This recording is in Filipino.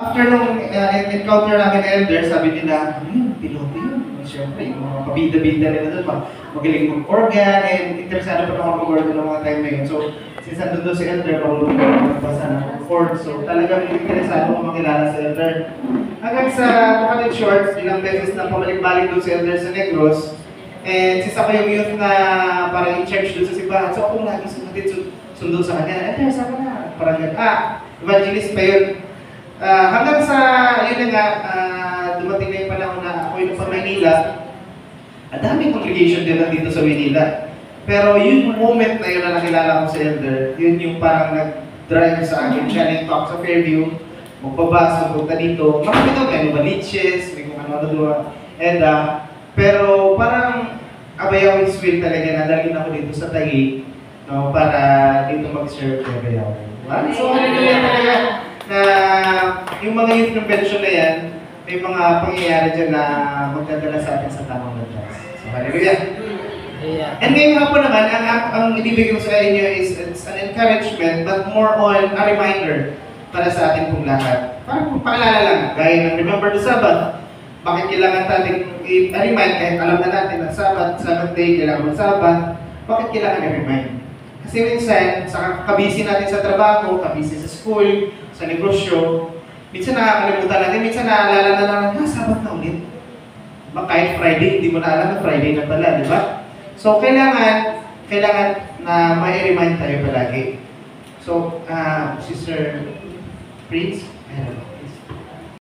After nung encounter namin elder, sabi nila, ano yun, piloto yun. Siyempre, yung mga pabida-bida nila doon, magaling mag-organ, and interesado pa naman mag-organ ng mga time na yun. So, since nandun doon si elder, marunong ko magbasa ng chord. So, talagang interesado ko makilala si elder. Hanggang sa Kapalit Shorts, ilang beses na pabalik-balik doon si elder sa Negros. And since ako yung youth na parang in-church doon sa simbahan, so ako lagi sundo sa kanya. Elder, saan ka na? Parang ganyan. Evangelist pa yun. Hanggang sa, yun na nga, dumating na yung panahon na ako yung sa Manila, daming congregation din dito sa Manila. Pero yung moment na yun na nakilala ko sa elder, yun yung parang nag-drive sa akin. Siya talk sa Fairview, magbabas, magpunta dito. Marami daw, may Novaliches, may kung ano-ano doon, EDA. Pero parang Abayaw is will talaga na dalhin ako dito sa Taguig, no, para dito mag-serve sa Abayaw. So, hallelujah talaga na yung mga youth convention na yan, may mga pangyayari dyan na magdadala sa atin sa tamang landas. So, hallelujah. And ngayong hapon naman, ang ibibigay ko sa inyo is it's an encouragement, but more on a reminder para sa ating pong lahat. Parang paalala lang, gaya ng remember the Sabbath. Bakit kailangan natin i-remind kahit alam na natin na Sabbath day, kailangan mag-Sabbath, bakit kailangan i-remind? Kasi minsan, sa kabisi natin sa trabaho, kabisi sa school, sa negosyo, minsan nakakalimutan natin, minsan naalala na lang, Sabbath na ulit. Kahit Friday, hindi mo na alam na Friday na pala, di ba? So, kailangan na may remind tayo palagi. So, Sister Prince,